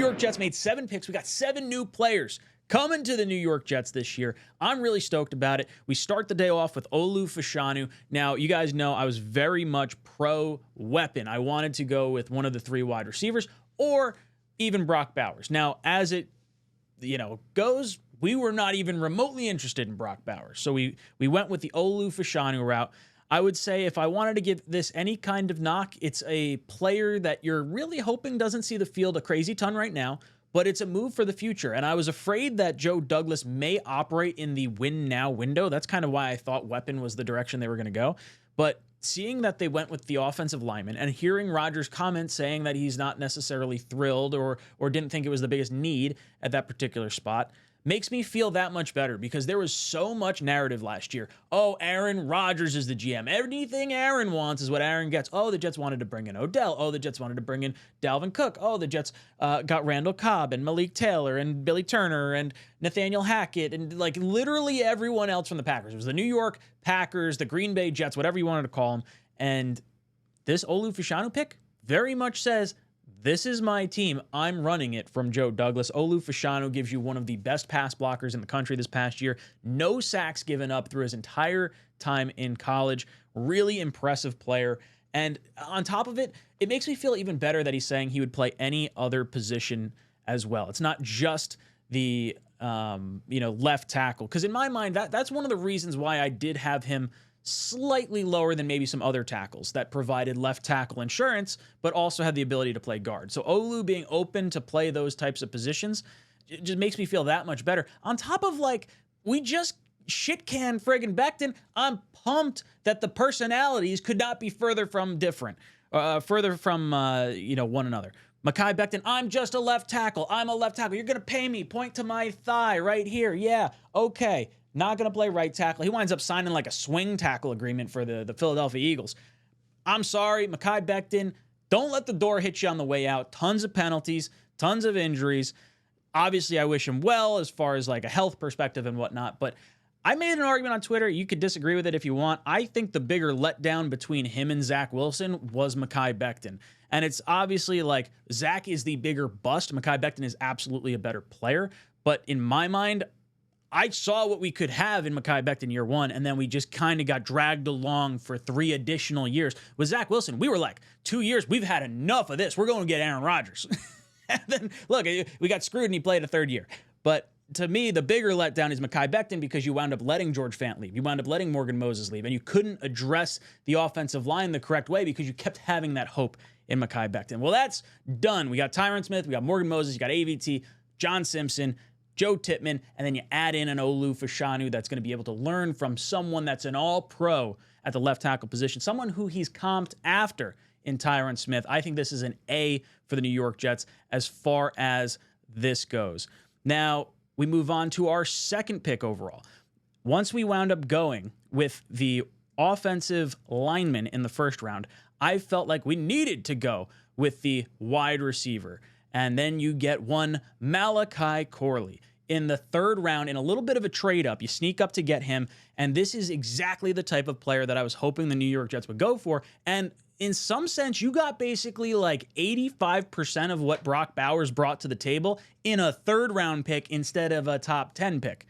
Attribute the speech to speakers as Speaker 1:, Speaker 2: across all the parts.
Speaker 1: York Jets made 7 picks. We got 7 new players coming to the New York Jets this year. I'm really stoked about it. We start the day off with Olu Fashanu. Now, you guys know I was very much pro weapon. I wanted to go with one of the 3 wide receivers or even Brock Bowers. Now, as it goes, we were not even remotely interested in Brock Bowers. So we went with the Olu Fashanu route. I would say if I wanted to give this any kind of knock, it's a player that you're really hoping doesn't see the field a crazy ton right now, but it's a move for the future. And I was afraid that Joe Douglas may operate in the win now window. That's kind of why I thought weapon was the direction they were going to go. But seeing that they went with the offensive lineman and hearing Rodgers' comments saying that he's not necessarily thrilled or didn't think it was the biggest need at that particular spot makes me feel that much better, because there was so much narrative last year. Oh, Aaron Rodgers is the GM. Anything Aaron wants is what Aaron gets. Oh, the Jets wanted to bring in Odell. Oh, the Jets wanted to bring in Dalvin Cook. Oh, the Jets got Randall Cobb and Malik Taylor and Billy Turner and Nathaniel Hackett and like literally everyone else from the Packers. It was the New York Packers, the Green Bay Jets, whatever you wanted to call them. And this Olu Fashanu pick very much says, this is my team. I'm running it from Joe Douglas. Olu Fashanu gives you one of the best pass blockers in the country this past year. No sacks given up through his entire time in college. Really impressive player. And on top of it, it makes me feel even better that he's saying he would play any other position as well. It's not just the left tackle. Because in my mind, that's one of the reasons why I did have him slightly lower than maybe some other tackles that provided left tackle insurance, but also had the ability to play guard. So Olu being open to play those types of positions just makes me feel that much better. On top of we just shit-can friggin' Becton. I'm pumped that the personalities could not be further from different, further from, one another. Mekhi Becton, I'm just a left tackle. I'm a left tackle. You're going to pay me. Point to my thigh right here. Yeah, okay. Not going to play right tackle. He winds up signing like a swing tackle agreement for the Philadelphia Eagles. I'm sorry, Mekhi Becton, don't let the door hit you on the way out. Tons of penalties, tons of injuries. Obviously, I wish him well as far as like a health perspective and whatnot, but I made an argument on Twitter. You could disagree with it if you want. I think the bigger letdown between him and Zach Wilson was Mekhi Becton. And it's obviously like Zach is the bigger bust. Mekhi Becton is absolutely a better player. But in my mind, I saw what we could have in Mekhi Becton year 1, and then we just kind of got dragged along for 3 additional years. With Zach Wilson, we were like, 2 years, we've had enough of this. We're going to get Aaron Rodgers. And then, look, we got screwed and he played a 3rd year. But to me, the bigger letdown is Mekhi Becton, because you wound up letting George Fant leave. You wound up letting Morgan Moses leave, and you couldn't address the offensive line the correct way because you kept having that hope in Mekhi Becton. Well, that's done. We got Tyron Smith, we got Morgan Moses, you got AVT, John Simpson, Joe Tippmann, and then you add in an Olu Fashanu that's going to be able to learn from someone that's an all-pro at the left tackle position, someone who he's comped after in Tyron Smith. I think this is an A for the New York Jets as far as this goes. Now, we move on to our second pick overall. Once we wound up going with the offensive lineman in the first round, I felt like we needed to go with the wide receiver. And then you get one Malachi Corley in the 3rd round in a little bit of a trade up. You sneak up to get him. And this is exactly the type of player that I was hoping the New York Jets would go for. And in some sense, you got basically like 85% of what Brock Bowers brought to the table in a 3rd round pick instead of a top 10 pick.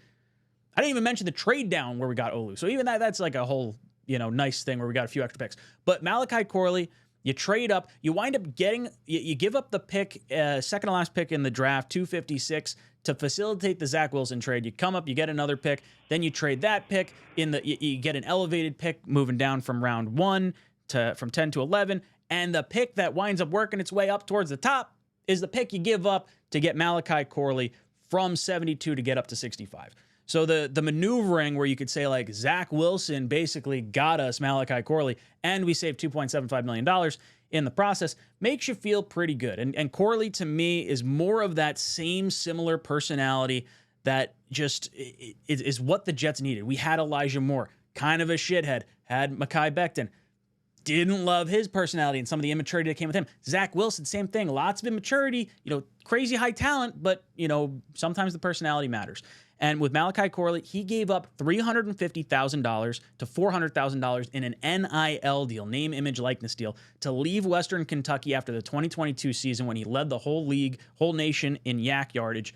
Speaker 1: I didn't even mention the trade down where we got Olu. So even that's like a whole, nice thing where we got a few extra picks. But Malachi Corley, you trade up, you wind up getting, you give up the pick, second to last pick in the draft, 256, to facilitate the Zach Wilson trade. You come up, you get another pick, then you trade that pick, you get an elevated pick moving down from round 1 from 10 to 11, and the pick that winds up working its way up towards the top is the pick you give up to get Malachi Corley from 72 to get up to 65. So the maneuvering where you could say like Zach Wilson basically got us Malachi Corley and we saved $2.75 million in the process makes you feel pretty good. And Corley to me is more of that same similar personality that just is what the Jets needed. We had Elijah Moore, kind of a shithead, had Mekhi Becton. Didn't love his personality and some of the immaturity that came with him. Zach Wilson, same thing. Lots of immaturity, crazy high talent, but, sometimes the personality matters. And with Malachi Corley, he gave up $350,000 to $400,000 in an NIL deal, name, image, likeness deal, to leave Western Kentucky after the 2022 season when he led the whole league, whole nation in yak yardage.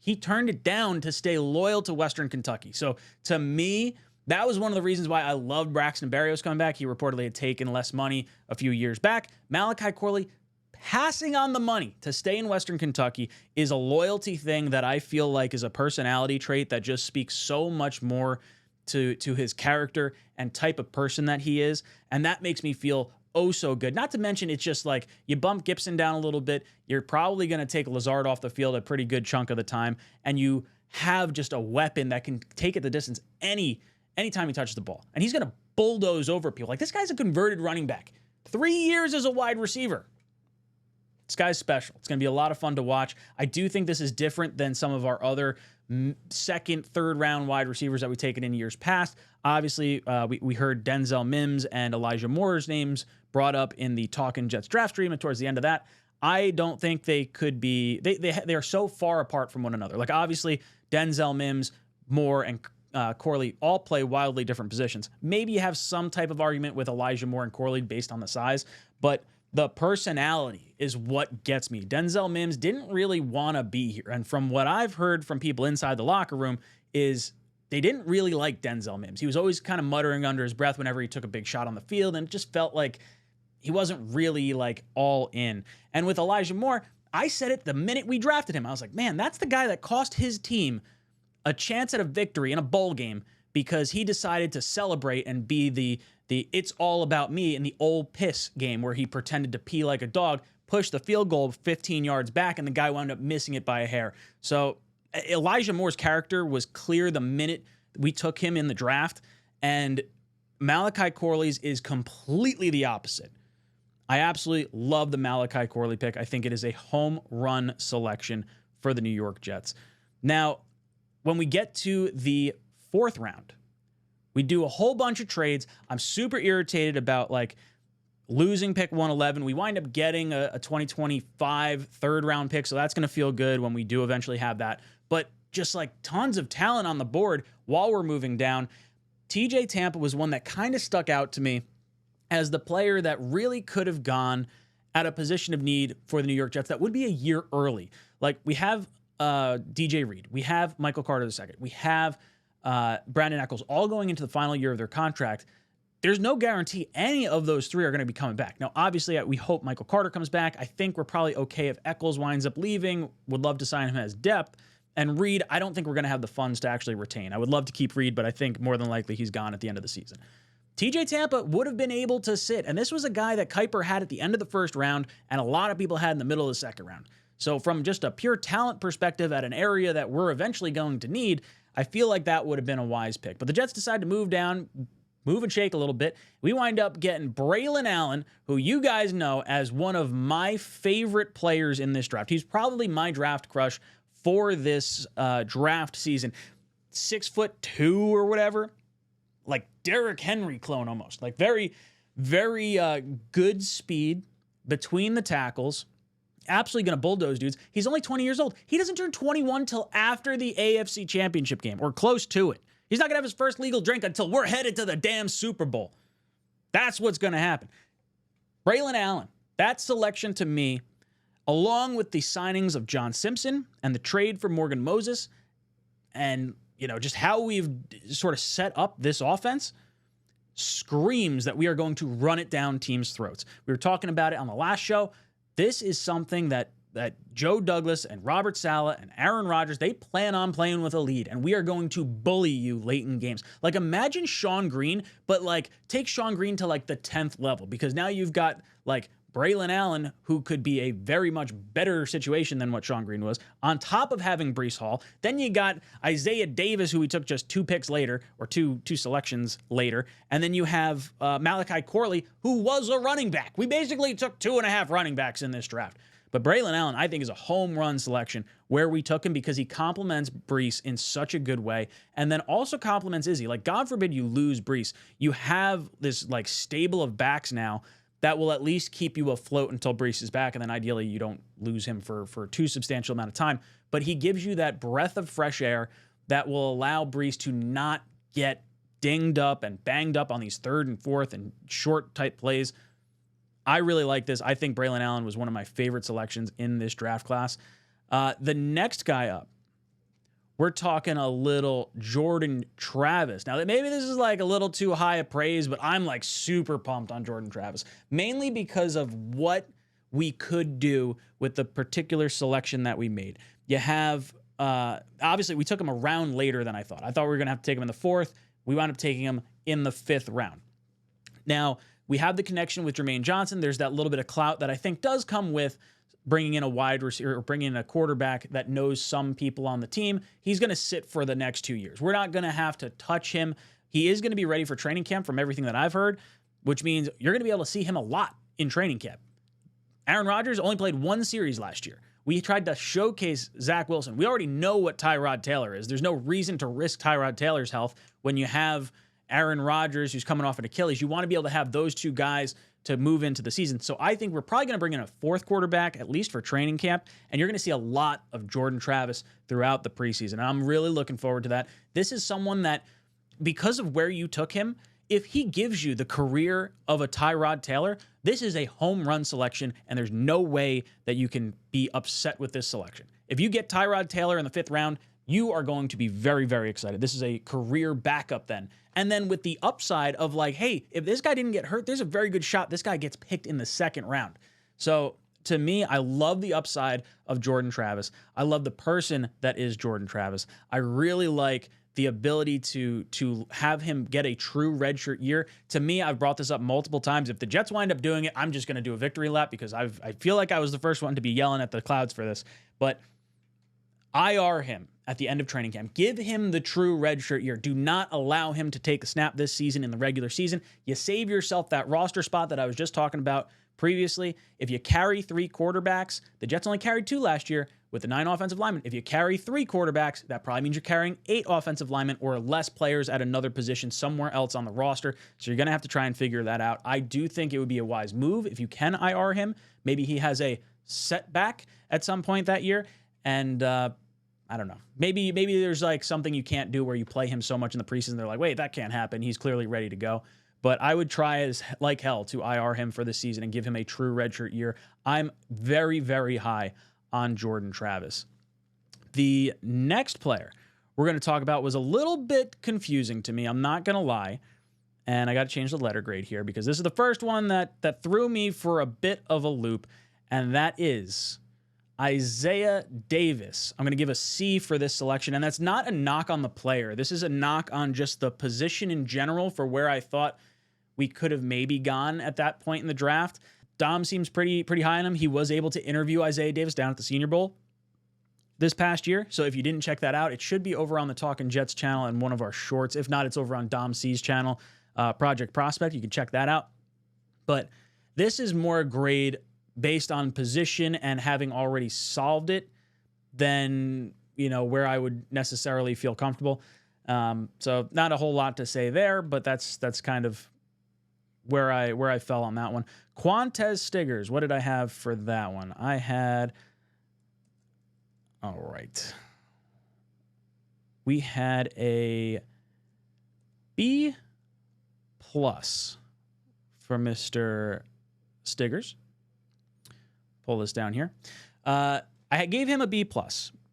Speaker 1: He turned it down to stay loyal to Western Kentucky. So to me, that was one of the reasons why I loved Braxton Berrios coming back. He reportedly had taken less money a few years back. Malachi Corley passing on the money to stay in Western Kentucky is a loyalty thing that I feel like is a personality trait that just speaks so much more to his character and type of person that he is. And that makes me feel oh so good. Not to mention, it's just like you bump Gibson down a little bit. You're probably going to take Lazard off the field a pretty good chunk of the time. And you have just a weapon that can take it the distance anytime he touches the ball. And he's going to bulldoze over people. Like, this guy's a converted running back. 3 years as a wide receiver. This guy's special. It's going to be a lot of fun to watch. I do think this is different than some of our other second, third round wide receivers that we've taken in years past. Obviously, we heard Denzel Mims and Elijah Moore's names brought up in the Talkin' Jets draft stream, and towards the end of that, I don't think they could be, they are so far apart from one another. Like, obviously, Denzel Mims, Moore, and Corley all play wildly different positions. Maybe you have some type of argument with Elijah Moore and Corley based on the size, but the personality is what gets me. Denzel Mims didn't really want to be here. And from what I've heard from people inside the locker room is they didn't really like Denzel Mims. He was always kind of muttering under his breath whenever he took a big shot on the field, and it just felt like he wasn't really like all in. And with Elijah Moore, I said it the minute we drafted him. I was like, man, that's the guy that cost his team a chance at a victory in a bowl game because he decided to celebrate and be the it's all about me in the old piss game where he pretended to pee like a dog, pushed the field goal 15 yards back, and the guy wound up missing it by a hair. So Elijah Moore's character was clear the minute we took him in the draft, and Malachi Corley's is completely the opposite. I absolutely love the Malachi Corley pick. I think it is a home run selection for the New York Jets. Now, when we get to the 4th round, we do a whole bunch of trades. I'm super irritated about like losing pick 111. We wind up getting a 2025 3rd round pick, so that's going to feel good when we do eventually have that. But just like tons of talent on the board while we're moving down. TJ Tampa was one that kind of stuck out to me as the player that really could have gone at a position of need for the New York Jets that would be a year early. Like, we have DJ Reed, we have Michael Carter II, we have Brandon Echols, all going into the final year of their contract. There's no guarantee any of those three are going to be coming back. Now, obviously, we hope Michael Carter comes back. I think we're probably okay if Echols winds up leaving. Would love to sign him as depth. And Reed, I don't think we're going to have the funds to actually retain. I would love to keep Reed, but I think more than likely he's gone at the end of the season. TJ Tampa would have been able to sit, and this was a guy that Kuiper had at the end of the 1st round, and a lot of people had in the middle of the 2nd round. So from just a pure talent perspective at an area that we're eventually going to need, I feel like that would have been a wise pick. But the Jets decided to move down, move and shake a little bit. We wind up getting Braylon Allen, who you guys know as one of my favorite players in this draft. He's probably my draft crush for this draft season. 6'2" or whatever. Like Derrick Henry clone almost. Like very, very good speed between the tackles. Absolutely going to bulldoze dudes. He's only 20 years old. He doesn't turn 21 till after the AFC Championship game, or close to it. He's not going to have his first legal drink until we're headed to the damn Super Bowl. That's what's going to happen. Braylon Allen, that selection to me, along with the signings of John Simpson and the trade for Morgan Moses, and just how we've sort of set up this offense, screams that we are going to run it down teams' throats. We were talking about it on the last show. This is something that Joe Douglas and Robert Saleh and Aaron Rodgers, they plan on playing with a lead, and we are going to bully you late in games. Like, imagine Sean Green, but like take Sean Green to like the 10th level, because now you've got like Braylon Allen, who could be a very much better situation than what Sean Green was, on top of having Breece Hall. Then you got Isaiah Davis, who we took just 2 picks later, or two selections later. And then you have Malachi Corley, who was a running back. We basically took 2.5 running backs in this draft. But Braylon Allen, I think, is a home run selection where we took him because he complements Breece in such a good way, and then also complements Izzy. Like, God forbid you lose Breece. You have this like stable of backs now that will at least keep you afloat until Breece is back, and then ideally you don't lose him for too substantial amount of time. But he gives you that breath of fresh air that will allow Breece to not get dinged up and banged up on these 3rd and 4th and short type plays. I really like this. I think Braylon Allen was one of my favorite selections in this draft class. The next guy up, we're talking a little Jordan Travis. Now, maybe this is like a little too high a praise, but I'm like super pumped on Jordan Travis, mainly because of what we could do with the particular selection that we made. You have, obviously, we took him a round later than I thought. I thought we were going to have to take him in the 4th. We wound up taking him in the 5th round. Now, we have the connection with Jermaine Johnson. There's that little bit of clout that I think does come with bringing in a wide receiver or bringing in a quarterback that knows some people on the team. He's going to sit for the next 2 years. We're not going to have to touch him. He is going to be ready for training camp from everything that I've heard, which means you're going to be able to see him a lot in training camp. Aaron Rodgers only played 1 series last year. We tried to showcase Zach Wilson. We already know what Tyrod Taylor is. There's no reason to risk Tyrod Taylor's health when you have Aaron Rodgers, who's coming off an Achilles. You want to be able to have those 2 guys to move into the season. So I think we're probably going to bring in a 4th quarterback, at least for training camp, and you're going to see a lot of Jordan Travis throughout the preseason. And I'm really looking forward to that. This is someone that, because of where you took him, if he gives you the career of a Tyrod Taylor, this is a home run selection, and there's no way that you can be upset with this selection. If you get Tyrod Taylor in the 5th round, you are going to be very, very excited. This is a career backup then. And then with the upside of like, hey, if this guy didn't get hurt, there's a very good shot this guy gets picked in the 2nd round. So to me, I love the upside of Jordan Travis. I love the person that is Jordan Travis. I really like the ability to have him get a true redshirt year. To me, I've brought this up multiple times. If the Jets wind up doing it, I'm just going to do a victory lap because I feel like I was the first one to be yelling at the clouds for this. But IR him at the end of training camp. Give him the true redshirt year. Do not allow him to take a snap this season in the regular season. You save yourself that roster spot that I was just talking about previously. If you carry 3 quarterbacks, the Jets only carried 2 last year with the 9 offensive linemen. If you carry 3 quarterbacks, that probably means you're carrying 8 offensive linemen or less players at another position somewhere else on the roster. So you're going to have to try and figure that out. I do think it would be a wise move if you can IR him. Maybe he has a setback at some point that year. And, I don't know. Maybe there's like something you can't do where you play him so much in the preseason. They're like, wait, that can't happen. He's clearly ready to go. But I would try as like hell to IR him for this season and give him a true redshirt year. I'm very, very high on Jordan Travis. The next player we're going to talk about was a little bit confusing to me. I'm not going to lie. And I got to change the letter grade here because this is the first one that threw me for a bit of a loop. And that is Isaiah Davis. I'm going to give a C for this selection, and that's not a knock on the player. This is a knock on just the position in general for where I thought we could have maybe gone at that point in the draft. Dom seems pretty high on him. He was able to interview Isaiah Davis down at the Senior Bowl this past year, so if you didn't check that out, it should be over on the Talkin' Jets channel and one of our shorts. If not, it's over on Dom C's channel, Project Prospect. You can check that out. But this is more grade based on position and having already solved it than, where I would necessarily feel comfortable. So not a whole lot to say there, but that's kind of where I fell on that one. Quantez Stiggers, what did I have for that one? I had, all right. We had a B+ for Mr. Stiggers. Pull this down here. I gave him a B+.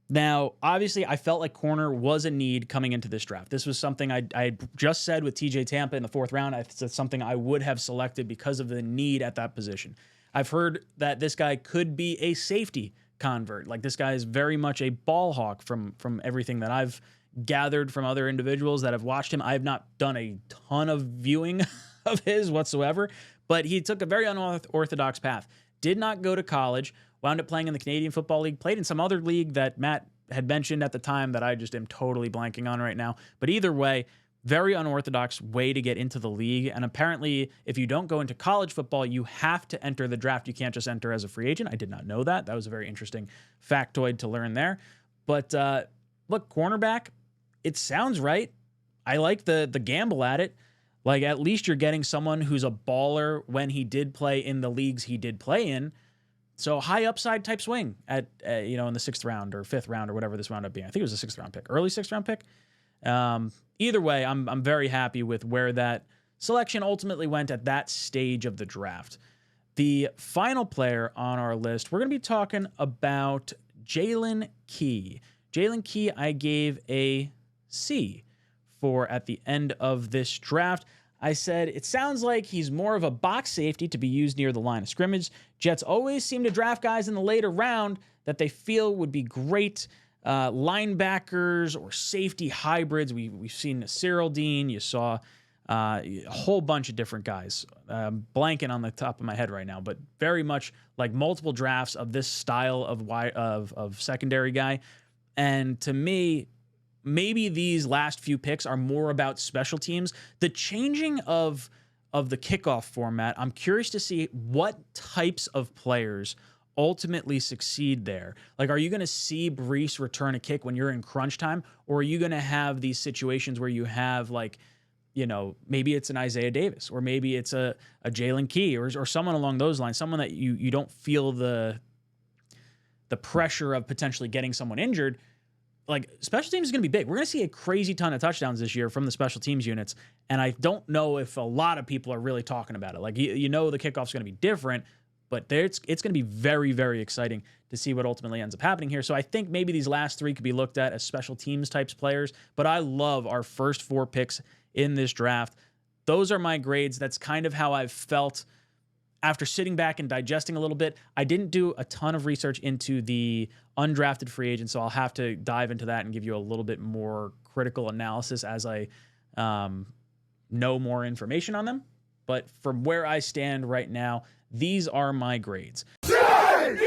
Speaker 1: Now, obviously, I felt like corner was a need coming into this draft. This was something I just said with TJ Tampa in the 4th round. It's something I would have selected because of the need at that position. I've heard that this guy could be a safety convert. Like, this guy is very much a ball hawk from everything that I've gathered from other individuals that have watched him. I have not done a ton of viewing of his whatsoever, but he took a very unorthodox path. Did not go to college, wound up playing in the Canadian Football League, played in some other league that Matt had mentioned at the time that I just am totally blanking on right now. But either way, very unorthodox way to get into the league. And apparently, if you don't go into college football, you have to enter the draft. You can't just enter as a free agent. I did not know that. That was a very interesting factoid to learn there. But look, cornerback, it sounds right. I like the gamble at it. Like, at least you're getting someone who's a baller when he did play in the leagues he did play in. So high upside type swing at you know, in the 6th round or 5th round or whatever this wound up being. I think it was a 6th round pick, early 6th round pick. Either way, I'm very happy with where that selection ultimately went at that stage of the draft. The final player on our list, we're going to be talking about Jalen Key. Jalen Key, I gave a C for at the end of this draft. I said, it sounds like he's more of a box safety to be used near the line of scrimmage. Jets always seem to draft guys in the later round that they feel would be great linebackers or safety hybrids. We've seen Cyril Dean. You saw a whole bunch of different guys. Blanking on the top of my head right now, but very much like multiple drafts of this style of secondary guy. And to me, maybe these last few picks are more about special teams. The changing of the kickoff format, I'm curious to see what types of players ultimately succeed there. Like, are you going to see Breece return a kick when you're in crunch time? Or are you going to have these situations where you have, like, you know, maybe it's an Isaiah Davis, or maybe it's a Jalen Key, or someone along those lines, someone that you don't feel the pressure of potentially getting someone injured. Like, special teams is going to be big. We're going to see a crazy ton of touchdowns this year from the special teams units, and I don't know if a lot of people are really talking about it. Like, you know, the kickoff's going to be different, but it's going to be very, very exciting to see what ultimately ends up happening here. So I think maybe these last 3 could be looked at as special teams types players, but I love our first 4 picks in this draft. Those are my grades. That's kind of how I've felt after sitting back and digesting a little bit. I didn't do a ton of research into the undrafted free agents, so I'll have to dive into that and give you a little bit more critical analysis as I know more information on them. But from where I stand right now, these are my grades. J-E-T-S-J!